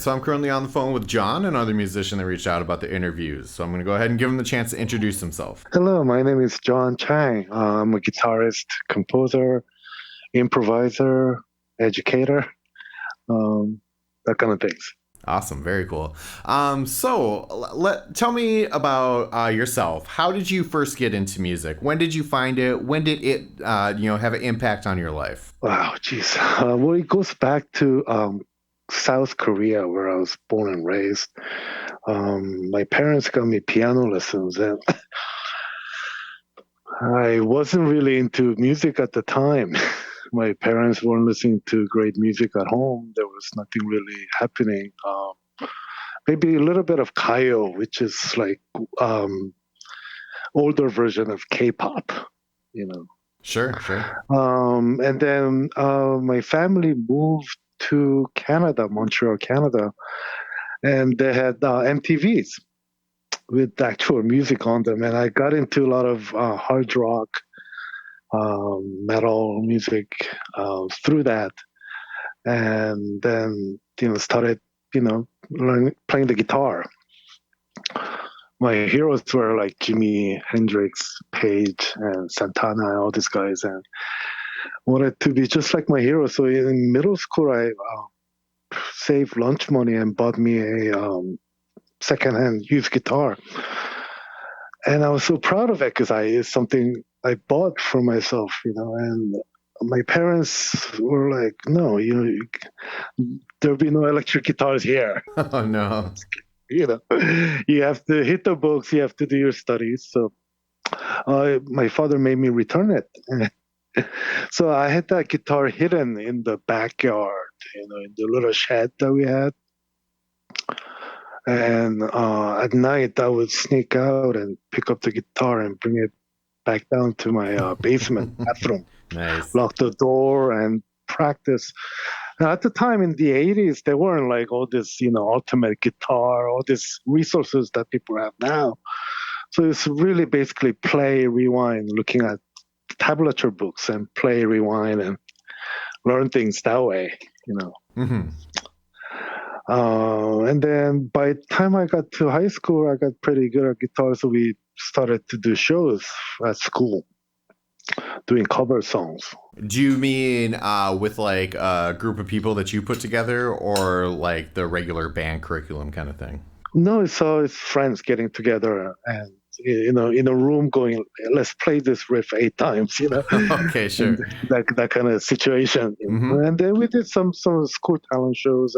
right, so I'm currently on the phone with John, another musician that reached out about the interviews. So I'm going to go ahead and give him the chance to introduce himself. Hello, my name is Chang. I'm a guitarist, composer, improviser, educator, that kind of things. Awesome, very cool. Tell me about yourself. How did you first get into music? When did you find it? When did it, have an impact on your life? Wow, geez. Well, it goes back to South Korea, where I was born and raised. My parents got me piano lessons, and I wasn't really into music at the time. My parents weren't listening to great music at home. There was nothing really happening. Maybe a little bit of Kayo, which is like um, older version of K-pop, you know. Sure, sure. And then my family moved to Canada, Montreal, Canada, and they had MTVs with actual music on them. And I got into a lot of hard rock, metal music through that, and then started learning playing the guitar. My heroes were like Jimi Hendrix, Page, and Santana, and all these guys, and wanted to be just like my heroes. So in middle school, I saved lunch money and bought me a secondhand used guitar, and I was so proud of it because it's something I bought for myself, and my parents were like, "No, there'll be no electric guitars here. Oh, no. You know, you have to hit the books, you have to do your studies." So my father made me return it. So I had that guitar hidden in the backyard, in the little shed that we had. And at night, I would sneak out and pick up the guitar and bring it back down to my basement bathroom, Nice. lock the door, and practice. Now, at the time in the 80s, there weren't like all this, ultimate guitar, all these resources that people have now. So it's really basically play, rewind, looking at tablature books and play, rewind, and learn things that way, you know. Mm-hmm. And then by the time I got to high school, I got pretty good at guitar, so we started to do shows at school, doing cover songs. Do you mean with like a group of people that you put together, or like the regular band curriculum kind of thing? No, it's friends getting together and in a room going, let's play this riff 8 times, Okay, and sure. that kind of situation. Mm-hmm. And then we did some school talent shows,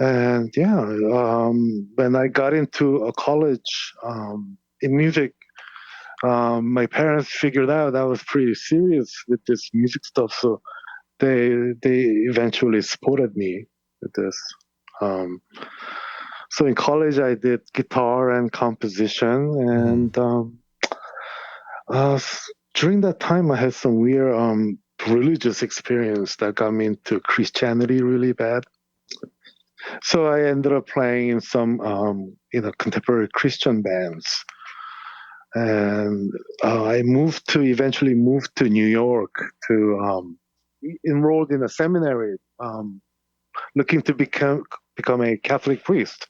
and yeah, when I got into a college in music, my parents figured out I was pretty serious with this music stuff, so they eventually supported me with this. Um, so in college, I did guitar and composition, Mm-hmm. and during that time, I had some weird religious experience that got me into Christianity really bad. So I ended up playing in some contemporary Christian bands, and I eventually moved to New York to enrolled in a seminary, looking to become a Catholic priest.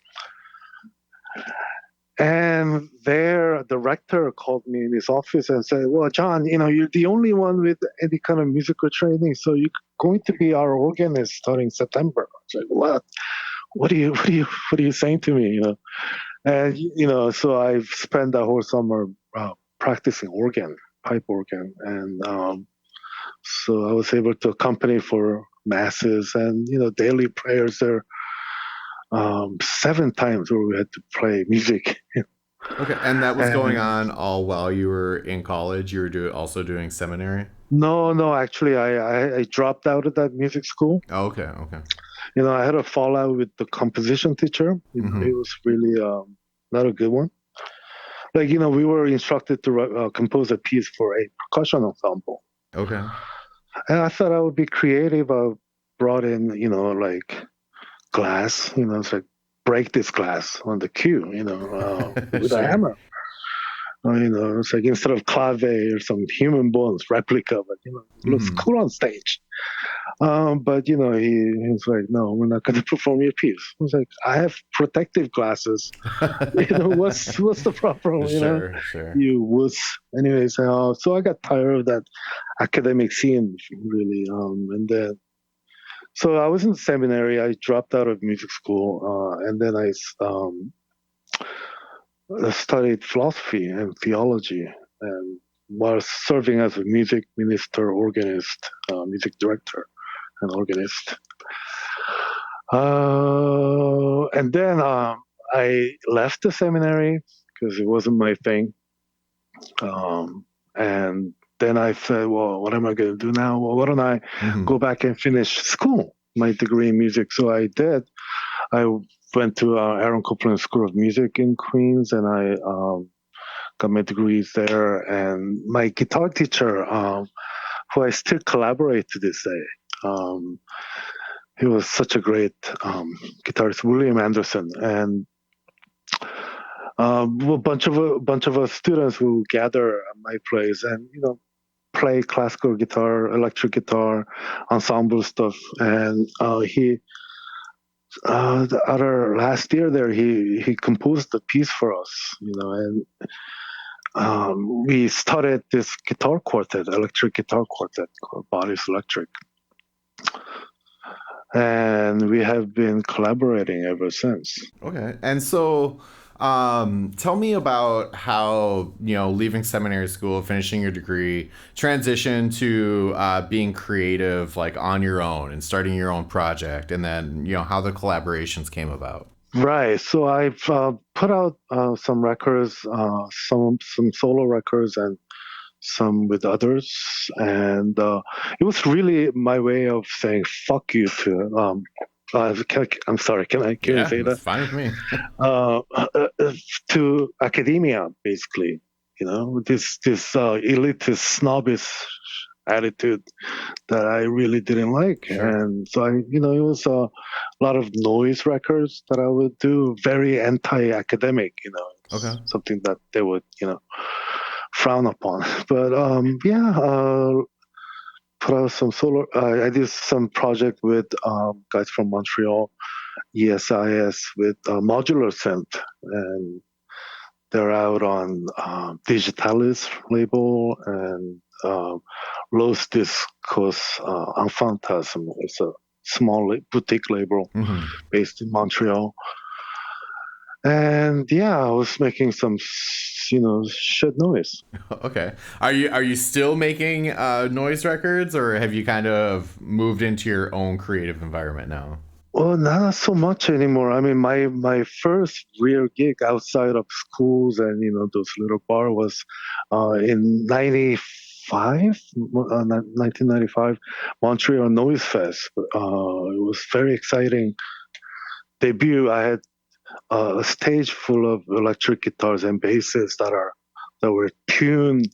And there, the rector called me in his office and said, "Well, John, you're the only one with any kind of musical training, so you're going to be our organist starting September." I was like, "What? What are you saying to me?" And so I've spent the whole summer practicing organ, pipe organ, and so I was able to accompany for masses and daily prayers there, 7 times where we had to play music. Okay, and that was going And on all while you were in college. You were also doing seminary. no, no, actually, I dropped out of that music school. Oh, okay, okay. I had a fallout with the composition teacher. Mm-hmm. It was really not a good one. Like, we were instructed to compose a piece for a percussion ensemble. Okay. And I thought I would be creative. I brought in, like glass, it's like break this glass on the cue, with a hammer. It's like instead of clave or some human bones replica, but it looks Hmm. cool on stage. But he's like, no, we're not going to perform your piece. I was like, I have protective glasses. What's the problem? Sure, sure. You wuss. Anyways, so I got tired of that academic scene, really. And then, so I was in seminary. I dropped out of music school, and then I studied philosophy and theology, and while serving as a music minister, organist, music director, and organist. And then I left the seminary because it wasn't my thing. And then I said, well, what am I going to do now? Well, why don't I Hmm. go back and finish school, my degree in music? So I did. I went to Aaron Copland School of Music in Queens, and I got my degrees there. And my guitar teacher, who I still collaborate to this day, he was such a great guitarist, William Anderson, and a bunch of us students will gather at my place and play classical guitar, electric guitar, ensemble stuff. And the other last year there, he composed a piece for us, and we started this guitar quartet, electric guitar quartet called Bodies Electric, and we have been collaborating ever since. Okay. And so, tell me about how, leaving seminary school, finishing your degree, transition to being creative, like on your own and starting your own project, and then, how the collaborations came about. Right. So I've put out some records, some solo records, and some with others, and it was really my way of saying "fuck you" to. I'm sorry. Can I Yeah, say that's that? fine with me. Uh, uh, uh, to academia, basically. This elitist, snobbish attitude that I really didn't like. Sure. And so it was a lot of noise records that I would do, very anti-academic, Okay. something that they would, frown upon. But yeah, put out some solo. I did some project with guys from Montreal, ESIS, with Modular Synth, and they're out on Digitalis label and Los Discos Enfantasm. It's a small boutique label Hmm. based in Montreal. And yeah, I was making some, shit noise. Okay. Are you still making noise records, or have you kind of moved into your own creative environment now? Well, not so much anymore. I mean, my first real gig outside of schools and those little bar was in '95, 1995, Montreal Noise Fest. It was very exciting debut. I had a stage full of electric guitars and basses that were tuned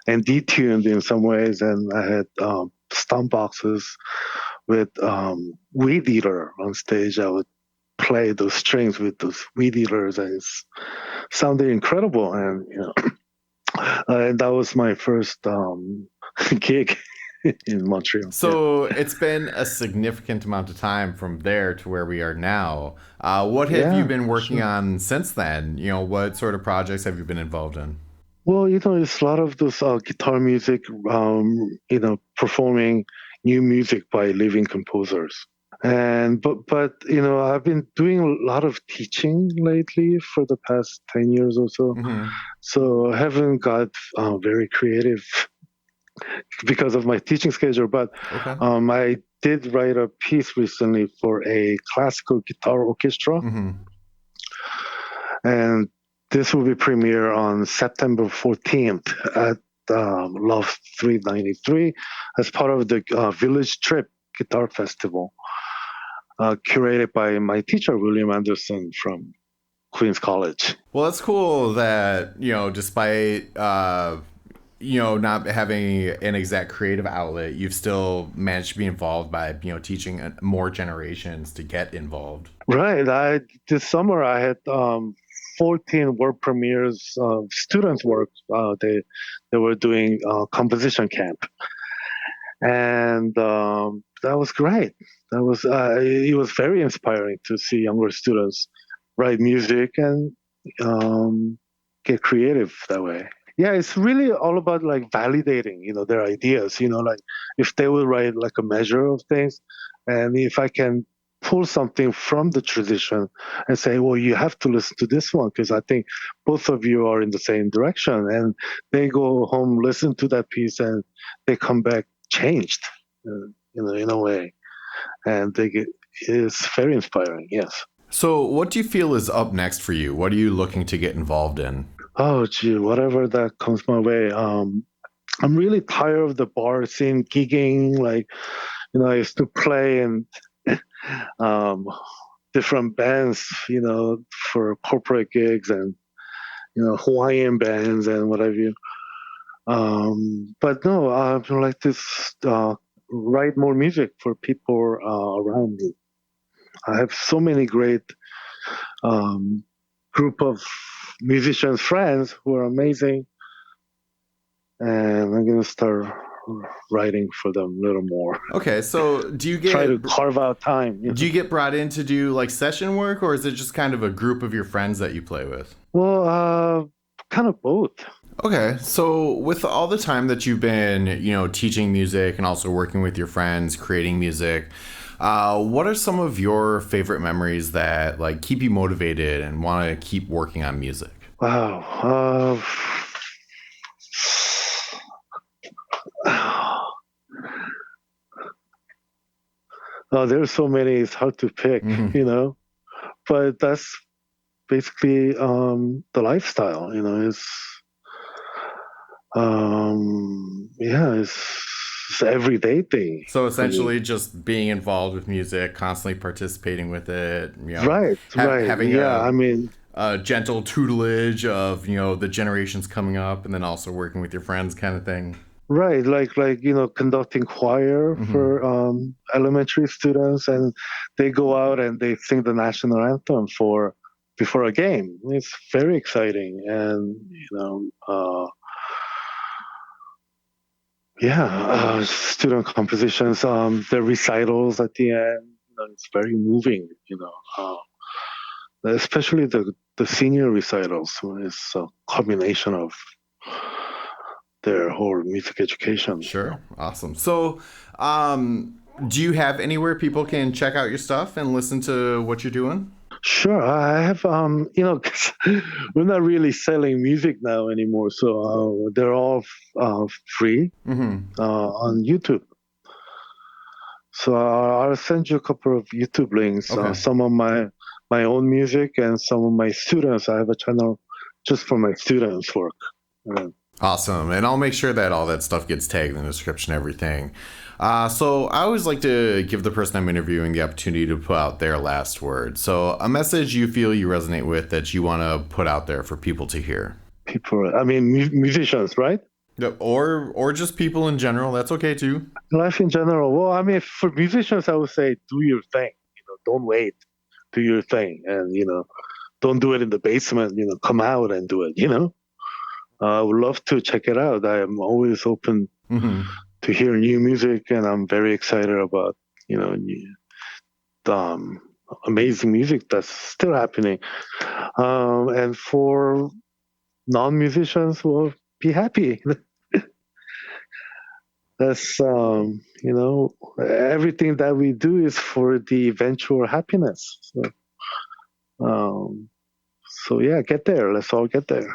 and detuned in some ways, and I had stomp boxes with weed eater on stage. I would play those strings with those weed eaters, and it sounded incredible. And and that was my first gig in Montreal. Yeah, So it's been a significant amount of time from there to where we are now. What have you yeah, been working sure. on since then? What sort of projects have you been involved in? Well, it's a lot of those guitar music, performing new music by living composers. And but I've been doing a lot of teaching lately for the past 10 years or so. Hmm. So I haven't got very creative because of my teaching schedule, but Okay. I did write a piece recently for a classical guitar orchestra, Hmm. and this will be premiere on September 14th at Love 393 as part of the Village Trip Guitar Festival, curated by my teacher, William Anderson from Queens College. Well, that's cool that, despite, not having an exact creative outlet, you've still managed to be involved by, teaching more generations to get involved. Right. This summer I had 14 world premieres of students' work. They were doing composition camp, and that was great. That was it was very inspiring to see younger students write music and get creative that way. Yeah, it's really all about like validating, their ideas. Like if they will write like a measure of things, and if I can pull something from the tradition and say, well, you have to listen to this one because I think both of you are in the same direction, and they go home, listen to that piece, and they come back changed, in a way, and it's very inspiring. Yes. So, what do you feel is up next for you? What are you looking to get involved in? Oh, gee, whatever that comes my way. I'm really tired of the bar scene gigging. Like, I used to play in um, different bands, for corporate gigs and, Hawaiian bands and whatever. But no, I would like to write more music for people around me. I have so many great um, group of musicians friends who are amazing, and I'm gonna start writing for them a little more. Okay, so Try to carve out time. do you get brought in to do like session work, or is it just kind of a group of your friends that you play with? Well, kind of both. Okay, so with all the time that you've been, teaching music and also working with your friends, creating music, what are some of your favorite memories that like keep you motivated and want to keep working on music? Wow. There's so many. It's hard to pick, Hmm. But that's basically the lifestyle. Yeah, it's an everyday thing So for me. essentially, just being involved with music, constantly participating with it, Right, right. having Yeah, I mean, a gentle tutelage of the generations coming up, and then also working with your friends, kind of thing. right. Like conducting choir Hmm. for elementary students, and they go out and they sing the national anthem for before a game. It's very exciting, and yeah, student compositions, the recitals at the end. It's very moving. Especially the senior recitals. It's a combination of their whole music education. Sure, awesome. So, do you have anywhere people can check out your stuff and listen to what you're doing? Sure, I have 'cause we're not really selling music now anymore, so they're all free Hmm. on YouTube. So I'll send you a couple of YouTube links. Okay. Some of my own music and some of my students. I have a channel just for my students' work. Uh, Awesome. And I'll make sure that all that stuff gets tagged in the description, everything. So I always like to give the person I'm interviewing the opportunity to put out their last word. So a message you feel you resonate with that you want to put out there for people to hear. People, I mean, musicians, right? Yep. Or just people in general. That's okay too. Life in general. Well, I mean, for musicians, I would say do your thing. Don't wait. Do your thing, and don't do it in the basement. Come out and do it. I would love to check it out. I am always open Hmm. to hear new music, and I'm very excited about um, amazing music that's still happening. And for non-musicians, well, be happy. That's everything that we do is for the eventual happiness. Um, so yeah, get there. Let's all get there.